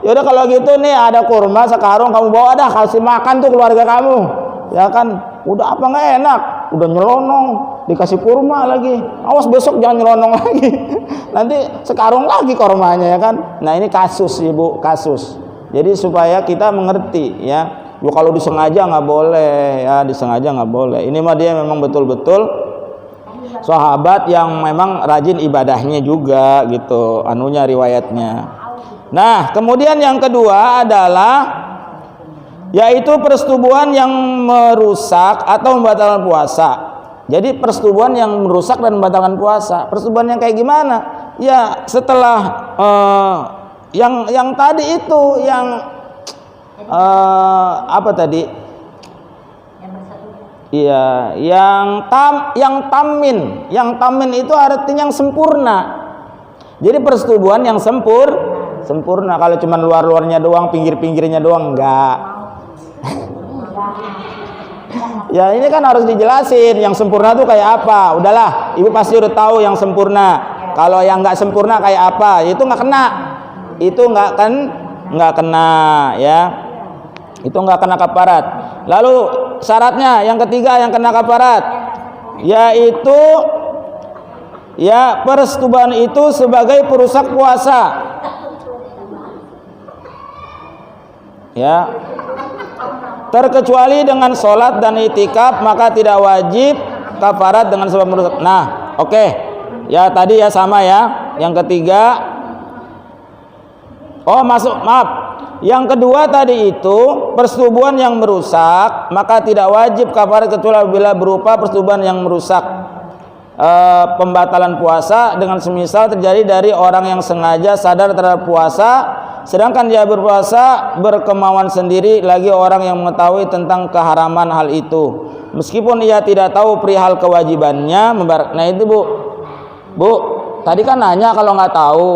S1: Ya udah kalau gitu nih ada kurma sekarung, kamu bawa dah, kasih makan tuh keluarga kamu. Ya kan, udah apa nggak enak, udah nyelonong, dikasih kurma lagi. Awas besok jangan nyelonong lagi. Nanti sekarung lagi kurmanya ya kan. Nah ini kasus Ibu, kasus. Jadi supaya kita mengerti ya. Bu kalau disengaja nggak boleh ya, disengaja nggak boleh. Ini mah dia memang betul-betul sahabat yang memang rajin ibadahnya juga gitu, anunya riwayatnya. Nah kemudian yang kedua adalah yaitu persetubuhan yang merusak atau membatalkan puasa. Jadi persetubuhan yang merusak dan membatalkan puasa. Persetubuhan yang kayak gimana? Ya setelah yang tadi itu yang apa tadi? Iya, yang tamin itu artinya yang sempurna. Jadi persetubuhan yang Sempurna. Kalau cuma luar-luarnya doang, pinggir-pinggirnya doang, enggak. Ya ini kan harus dijelasin yang sempurna tuh kayak apa. Udahlah, ibu pasti udah tahu yang sempurna. Kalau yang nggak sempurna kayak apa, itu nggak kena. Itu nggak kena ya. Itu nggak kena kafarat. Lalu syaratnya yang ketiga yang kena kafarat, yaitu ya persetubuhan itu sebagai perusak puasa. Ya. Terkecuali dengan sholat dan itikaf, maka tidak wajib kafarat dengan sebab merusak. Nah, oke. Ya tadi ya sama ya. Yang ketiga, maaf. Yang kedua tadi itu persetubuhan yang merusak, maka tidak wajib kafarat kecuali bila berupa persetubuhan yang merusak pembatalan puasa dengan semisal terjadi dari orang yang sengaja sadar terhadap puasa, sedangkan dia berpuasa berkemauan sendiri, lagi orang yang mengetahui tentang keharaman hal itu meskipun ia tidak tahu perihal kewajibannya. Nah itu bu tadi kan nanya kalau nggak tahu,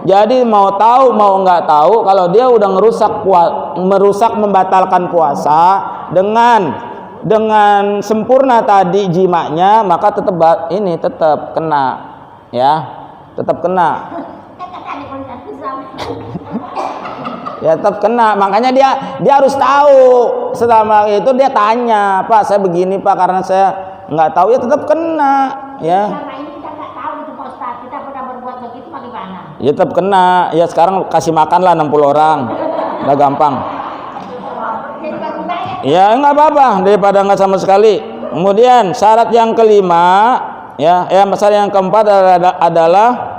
S1: jadi mau tahu mau nggak tahu, kalau dia udah merusak membatalkan puasa dengan sempurna tadi jimanya, maka tetap kena ya, tetap kena. Ya tetap kena, makanya dia harus tahu. Setelah itu dia tanya, Pak saya begini Pak karena saya nggak tahu, ya tetap kena ya.
S2: Selama ini kita nggak tahu itu Pak Ustaz, kita pernah berbuat begitu bagaimana?
S1: Ya tetap kena, ya sekarang kasih makan lah 60 orang, udah gampang. Ya nggak apa-apa daripada nggak sama sekali. Kemudian syarat yang kelima syarat yang keempat adalah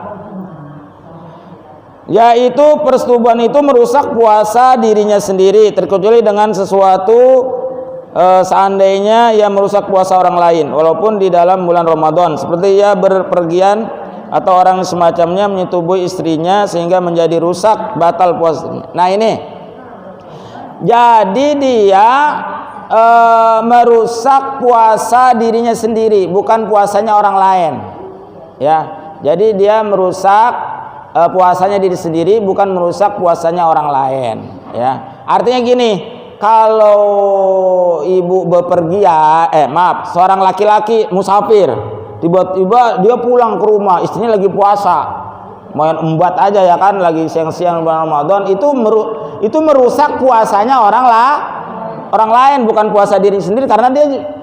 S1: yaitu persetubuhan itu merusak puasa dirinya sendiri, terkecuali dengan sesuatu seandainya ia merusak puasa orang lain walaupun di dalam bulan Ramadan, seperti ia berpergian atau orang semacamnya menyetubuhi istrinya sehingga menjadi rusak batal puasa. Nah ini jadi dia merusak puasa dirinya sendiri, bukan puasanya orang lain ya. Jadi dia merusak puasanya diri sendiri, bukan merusak puasanya orang lain ya. Artinya gini, kalau ibu bepergian seorang laki-laki musafir, tiba-tiba dia pulang ke rumah, istrinya lagi puasa, main embat aja ya kan, lagi siang-siang bulan Ramadan, itu merusak puasanya orang lain, bukan puasa diri sendiri, karena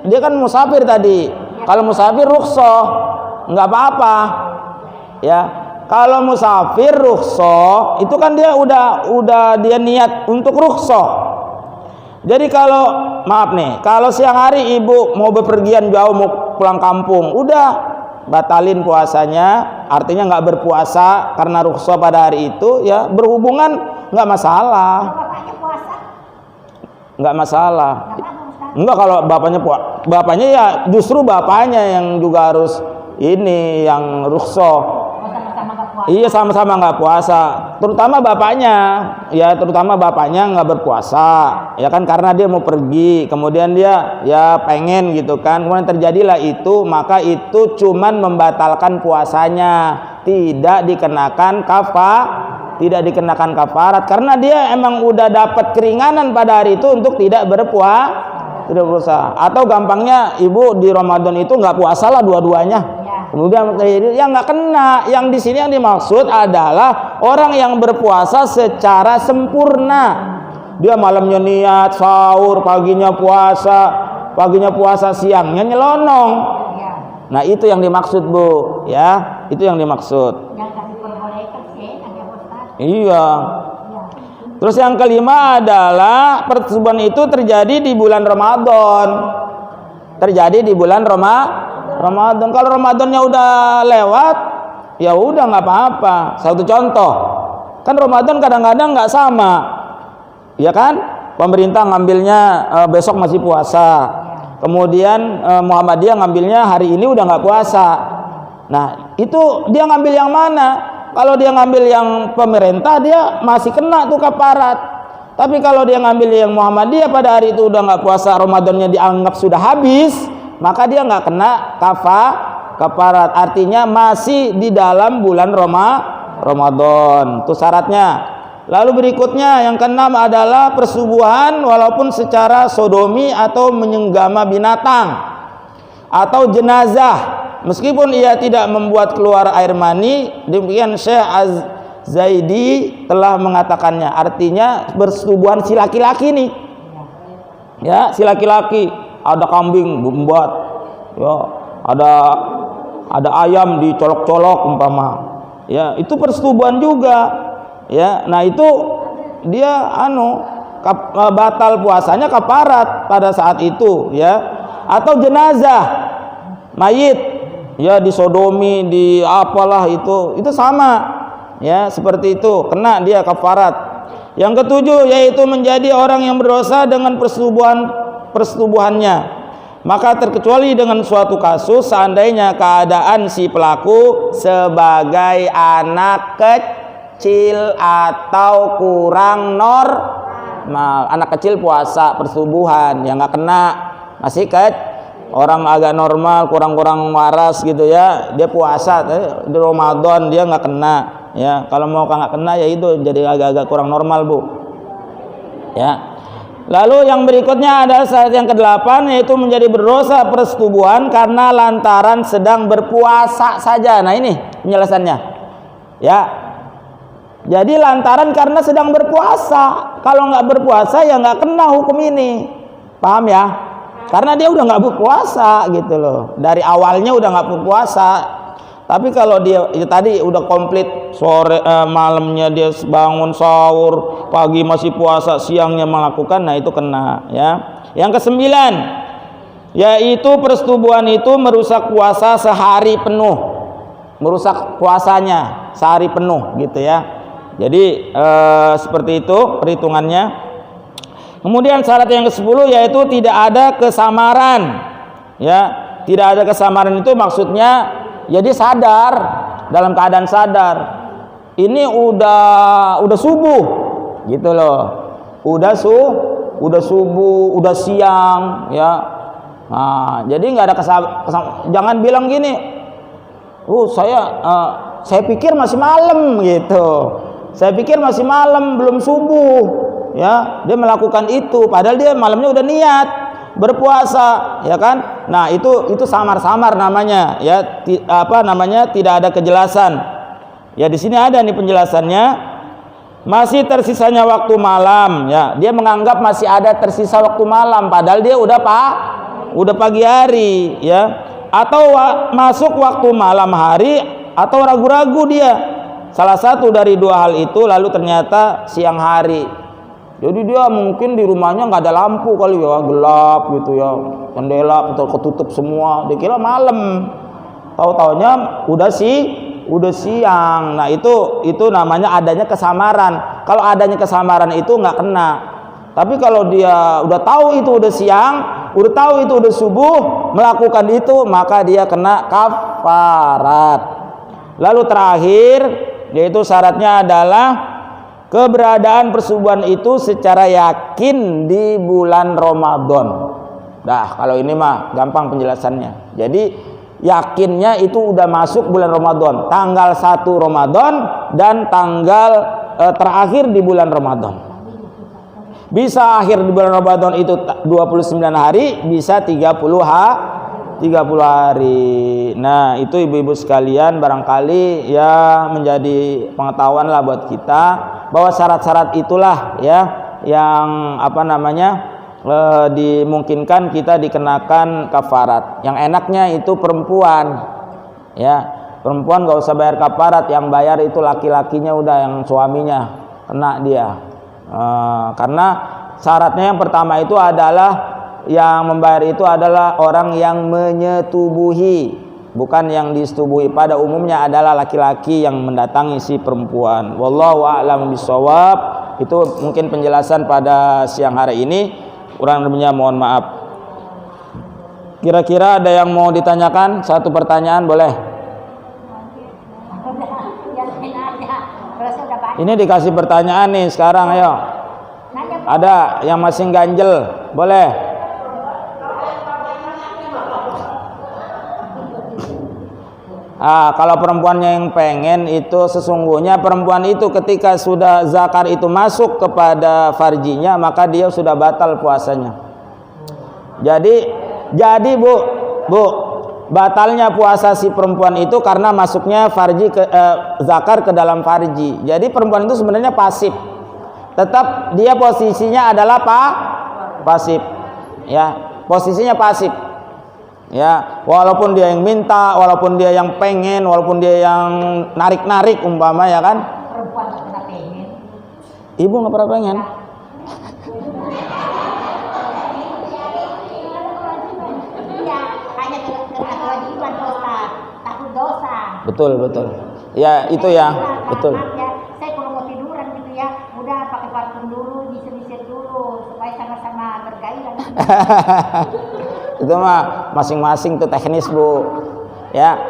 S1: dia kan musafir tadi. Kalau musafir rukhsah nggak apa-apa ya. Kalau musafir rukhsah itu kan dia udah dia niat untuk rukhsah. Jadi kalau siang hari ibu mau bepergian jauh, mau pulang kampung, udah batalin puasanya, artinya nggak berpuasa karena rukhsah pada hari itu ya, berhubungan nggak masalah.
S2: Bapaknya puasa?
S1: Nggak masalah. Enggak, kalau bapaknya ya justru bapaknya yang juga harus yang rukhsah. Iya, sama-sama nggak puasa, terutama bapaknya nggak berpuasa ya kan, karena dia mau pergi, kemudian dia ya pengen gitu kan, kemudian terjadilah itu, maka itu cuman membatalkan puasanya, tidak dikenakan kafarat, karena dia emang udah dapat keringanan pada hari itu untuk tidak berpuasa. Atau gampangnya ibu di Ramadan itu nggak puasa lah dua-duanya. Kemudian yang nggak kena, yang di sini yang dimaksud adalah orang yang berpuasa secara sempurna. Dia malamnya niat sahur, paginya puasa, siangnya nyelonong. Nah itu yang dimaksud bu, ya itu yang dimaksud. Iya. Terus yang kelima adalah persetubuhan itu terjadi di bulan Ramadan. Kalau Ramadannya udah lewat, ya udah nggak apa-apa. Satu contoh, kan Ramadan kadang-kadang nggak sama, ya kan? Pemerintah ngambilnya besok masih puasa, kemudian Muhammadiyah ngambilnya hari ini udah nggak puasa. Nah itu dia ngambil yang mana? Kalau dia ngambil yang pemerintah, dia masih kena tuh kafarat. Tapi kalau dia ngambil yang Muhammadiyah pada hari itu udah nggak puasa, Ramadannya dianggap sudah habis, maka dia nggak kena kafarat. Artinya masih di dalam bulan Ramadan. Itu syaratnya. Lalu berikutnya yang keenam adalah persubuhan walaupun secara sodomi atau menyenggama binatang atau jenazah meskipun ia tidak membuat keluar air mani. Demikian Syekh Az-Zaidi telah mengatakannya. Artinya persetubuhan si laki-laki nih. Ya, si laki-laki ada kambing diembat. Ya, ada ayam dicolok-colok umpama. Ya, itu persetubuhan juga. Ya, nah itu dia batal puasanya kafarat pada saat itu, ya. Atau jenazah mayit ya disodomi, di apalah itu sama ya, seperti itu, kena dia kafarat. Yang ketujuh yaitu menjadi orang yang berdosa dengan persetubuhannya, maka terkecuali dengan suatu kasus seandainya keadaan si pelaku sebagai anak kecil atau kurang normal. Anak kecil puasa persetubuhan yang nggak kena, masih orang agak normal, kurang-kurang waras gitu ya, dia puasa di Ramadan dia nggak kena ya. Kalau mau nggak kena ya itu jadi agak-agak kurang normal, Bu, ya. Lalu yang berikutnya ada syarat yang ke-8 yaitu menjadi berdosa persetubuhan karena lantaran sedang berpuasa saja. Nah ini penjelasannya ya. Jadi lantaran karena sedang berpuasa, kalau nggak berpuasa ya nggak kena hukum ini, paham ya? Karena dia udah nggak berpuasa gitu loh, dari awalnya udah nggak berpuasa. Tapi kalau dia ya tadi udah komplit sore malamnya dia bangun sahur, pagi masih puasa, siangnya melakukan, nah itu kena ya. Yang ke-9 yaitu persetubuhan itu merusak puasa sehari penuh, merusak puasanya sehari penuh gitu ya. Jadi seperti itu perhitungannya. Kemudian syarat yang ke-10 yaitu tidak ada kesamaran. Ya, tidak ada kesamaran itu maksudnya jadi sadar, dalam keadaan sadar. Ini udah subuh gitu loh. Udah subuh, udah siang ya. Nah, jadi nggak ada jangan bilang gini. Saya pikir masih malam gitu. Saya pikir masih malam, belum subuh. Ya, dia melakukan itu padahal dia malamnya udah niat berpuasa, ya kan? Nah, itu samar-samar namanya, ya. Tidak ada kejelasan. Ya, di sini ada nih penjelasannya. Masih tersisanya waktu malam, ya. Dia menganggap masih ada tersisa waktu malam padahal dia udah pagi hari, ya. Atau masuk waktu malam hari atau ragu-ragu dia. Salah satu dari dua hal itu lalu ternyata siang hari. Jadi dia mungkin di rumahnya nggak ada lampu kali ya, gelap gitu ya, jendela ketutup semua, dikira malam, tahu-taunya udah siang. Nah itu namanya adanya kesamaran. Kalau adanya kesamaran itu nggak kena. Tapi kalau dia udah tahu itu udah siang, udah tahu itu udah subuh, melakukan itu maka dia kena kafarat. Lalu terakhir yaitu syaratnya adalah keberadaan persubuhan itu secara yakin di bulan Ramadan. Nah, kalau ini mah gampang penjelasannya. Jadi yakinnya itu udah masuk bulan Ramadan, tanggal 1 Ramadan dan tanggal terakhir di bulan Ramadan. Bisa akhir di bulan Ramadan itu 29 hari, bisa 30 hari. Nah, itu ibu-ibu sekalian barangkali ya menjadi pengetahuan lah buat kita bahwa syarat-syarat itulah ya yang dimungkinkan kita dikenakan kafarat. Yang enaknya itu perempuan, ya perempuan gak usah bayar kafarat, yang bayar itu laki-lakinya udah, yang suaminya kena dia. Karena syaratnya yang pertama itu adalah yang membayar itu adalah orang yang menyetubuhi, bukan yang disetubuhi. Pada umumnya adalah laki-laki yang mendatangi si perempuan. Wallahu a'lam bishawab. Itu mungkin penjelasan pada siang hari ini. Kurang lebihnya mohon maaf. Kira-kira ada yang mau ditanyakan? Satu pertanyaan boleh. Ini dikasih pertanyaan nih sekarang, ayo. Ada yang masih ganjel, boleh. Kalau perempuannya yang pengen itu sesungguhnya perempuan itu ketika sudah zakar itu masuk kepada farjinya maka dia sudah batal puasanya. Jadi Bu, batalnya puasa si perempuan itu karena masuknya zakar ke dalam farji. Jadi perempuan itu sebenarnya pasif. Tetap dia posisinya adalah pasif. Ya, posisinya pasif. Ya, walaupun dia yang minta, walaupun dia yang pengen, walaupun dia yang narik-narik umpama ya kan.
S2: Perempuan nggak pernah pengen.
S1: Ibu nggak pernah pengen.
S2: Iya, hanya karena kewajiban dosa, takut dosa.
S1: Betul. Ya, itu ya, betul.
S2: Saya kalau mau tiduran gitu ya, udah pakai parfum dulu, disir-disir dulu supaya sama-sama bergairah.
S1: Itu mah masing-masing tuh teknis Bu ya.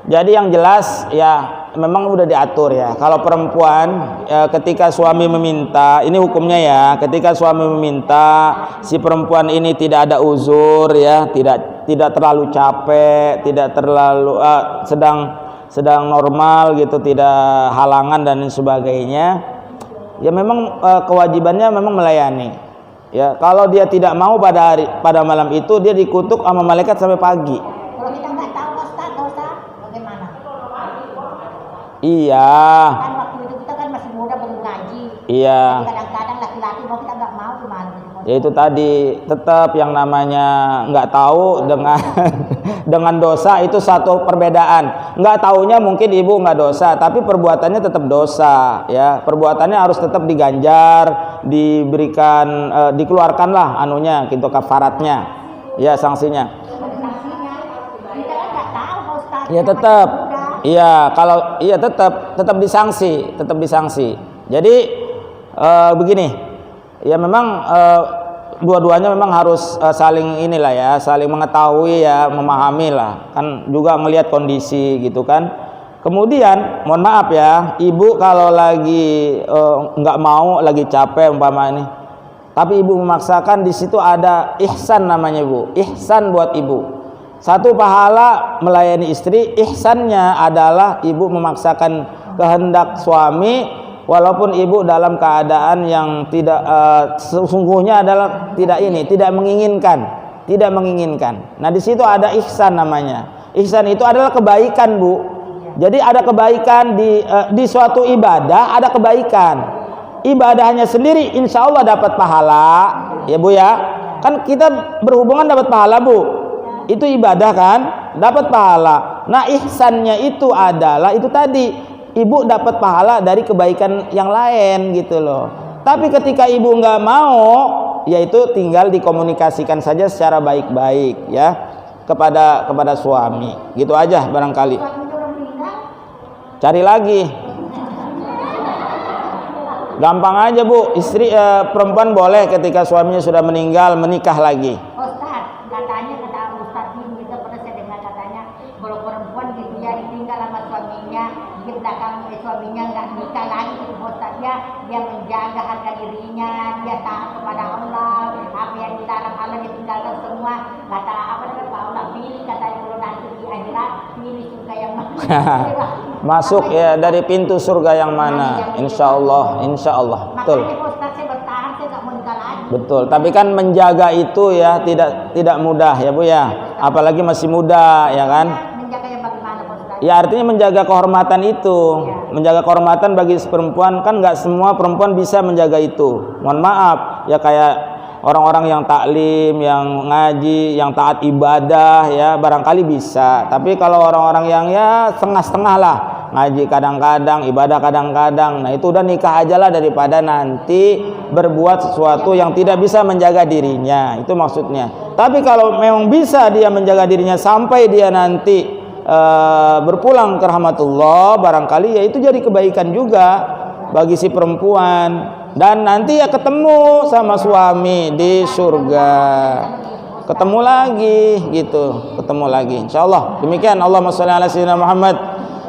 S1: Jadi yang jelas ya memang udah diatur ya. Kalau perempuan ketika suami meminta, ini hukumnya ya, ketika suami meminta si perempuan ini tidak ada uzur ya, tidak terlalu capek, tidak terlalu sedang normal gitu, tidak halangan dan sebagainya, ya memang kewajibannya memang melayani. Ya, kalau dia tidak mau pada malam itu dia dikutuk sama malaikat sampai pagi.
S2: Kalau kita nggak tahu Ustaz dosa, bagaimana?
S1: Iya.
S2: Kan waktu itu kita kan masih muda belum ngaji.
S1: Iya.
S2: Jadi kadang-kadang laki-laki mau kita nggak mau gimana?
S1: Ya itu tadi, tetap yang namanya nggak tahu dengan dosa itu satu perbedaan. Nggak taunya mungkin ibu nggak dosa, tapi perbuatannya tetap dosa. Ya, perbuatannya harus tetap diganjar, diberikan, dikeluarkanlah anunya, gitu kafaratnya, ya sanksinya.
S2: Sanksinya, kita kan nggak tahu Pak Ustaz.
S1: Ya tetap, tetap disanksi. Jadi begini. Ya memang dua-duanya memang harus saling inilah ya, saling mengetahui ya, memahami lah, kan juga melihat kondisi gitu kan. Kemudian mohon maaf ya, ibu kalau lagi nggak mau, lagi capek umpama ini, tapi ibu memaksakan, di situ ada ihsan namanya Bu, ihsan buat ibu. Satu pahala melayani istri, ihsannya adalah ibu memaksakan kehendak suami. Walaupun ibu dalam keadaan yang tidak sesungguhnya adalah tidak menginginkan. Nah, di situ ada ihsan namanya. Ihsan itu adalah kebaikan, Bu. Jadi ada kebaikan di suatu ibadah, ada kebaikan. Ibadahnya sendiri insya Allah dapat pahala, ya Bu ya. Kan kita berhubungan dapat pahala, Bu. Itu ibadah kan, dapat pahala. Nah, ihsannya itu adalah itu tadi. Ibu dapat pahala dari kebaikan yang lain gitu loh. Tapi ketika ibu nggak mau, yaitu tinggal dikomunikasikan saja secara baik-baik ya kepada suami. Gitu aja barangkali. Cari lagi. Gampang aja Bu, istri perempuan boleh ketika suaminya sudah meninggal menikah lagi.
S2: Ustaz, kata Ustaz ini juga pernah saya dengar katanya kalau perempuan gitu ya ditinggal sama suaminya, di belakang suaminya nggak nikah lagi gitu Ustaz ya, dia menjaga harga dirinya, dia taat kepada Allah, apa yang dilarang Allah dia tinggalkan semua. Kata Pak Allah pilih, katanya kalau nanti di akhirat pilih surga yang mana.
S1: Masuk ya dari pintu surga yang mana, insya Allah. Betul.
S2: Makanya Ustaz saya bertahan, saya nggak mau nikah lagi.
S1: Betul, tapi kan menjaga itu ya tidak mudah ya Bu ya, apalagi masih muda ya kan.
S2: Menjaga yang bagaimana Ustaz?
S1: Ya artinya menjaga kehormatan itu, menjaga kehormatan bagi perempuan, kan nggak semua perempuan bisa menjaga itu. Mohon maaf ya, kayak orang-orang yang taklim, yang ngaji, yang taat ibadah ya barangkali bisa. Tapi kalau orang-orang yang ya setengah-setengah lah, ngaji kadang-kadang, ibadah kadang-kadang, nah itu udah nikah aja lah daripada nanti berbuat sesuatu yang tidak bisa menjaga dirinya, itu maksudnya. Tapi kalau memang bisa dia menjaga dirinya sampai dia nanti berpulang ke rahmatullah, barangkali ya itu jadi kebaikan juga bagi si perempuan. Dan nanti ya ketemu sama suami di surga, ketemu lagi gitu, ketemu lagi insyaallah. Demikian, Allahumma shalli ala sayyidina Muhammad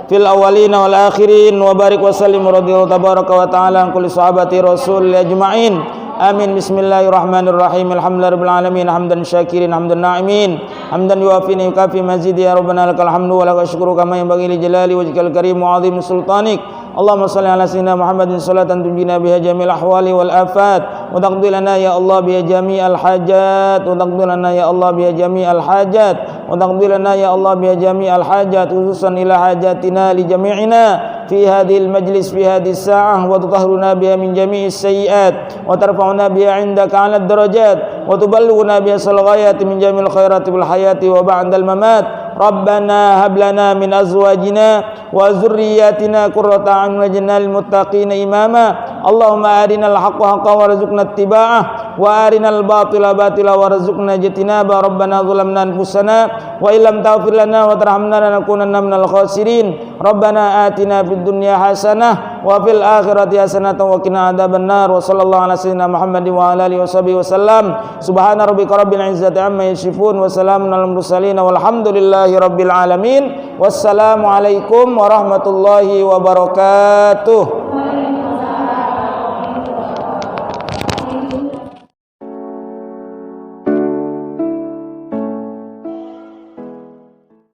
S1: fil awwalina wal akhirin wa barik wa sallim radhiyallahu tabaraka wa ta'ala an kulli sahabati rasul ajma'in Amin. Bismillahirrahmanirrahim. Alhamdulillahirabbil alamin. Hamdan syakirin, hamdan na'imin, hamdan yuwafi yukafi mazid. Ya rabbana lakal hamdu wa lakal syukru kama yanbaghi li jalali wajhikal karim wa 'azimi sultanik. Allahumma shalli ala sayyidina Muhammadin salatan tunjina biha jami'al ahwali wal afat wa taqdi lana ya Allah biha jami'al hajat wa taqdi lana ya Allah biha jami'al hajat wa taqdi lana ya Allah biha jami'al hajat khususan ila hajatina li jami'ina fi hadhil majlis fi hadhis sa'ah wa tutahhiruna biha min jami'is sayyi'at wa tarfa'una biha 'indaka 'ala ad-darajat wa tuballighuna biha al-ghayati min jami'il khairati wal hayati wa ba'dal mamat. Rabbana hab lana min azwajina wa zurriyyatina qurrata a'yun waj'alna lil muttaqina imama. Allahumma arinal haqqa haqqan warzuqna ittiba'ah wa arinal batila batila warzuqna ijtinaba. Rabbana zalamna anfusana wa illam taghfir lana wa tarhamna lanakunanna minal khasirin. Rabbana atina fid dunya hasanah wa fil akhirati hasanah wa qina adzabannar. Wa sallallahu ala sayyidina Muhammadin wa ala alihi washabihi wasallam. Subhana rabbika rabbil izzati amma yasifun wa salamun alal mursalin walhamdulillahi rabbil alamin. Wassalamu alaikum warahmatullahi wabarakatuh.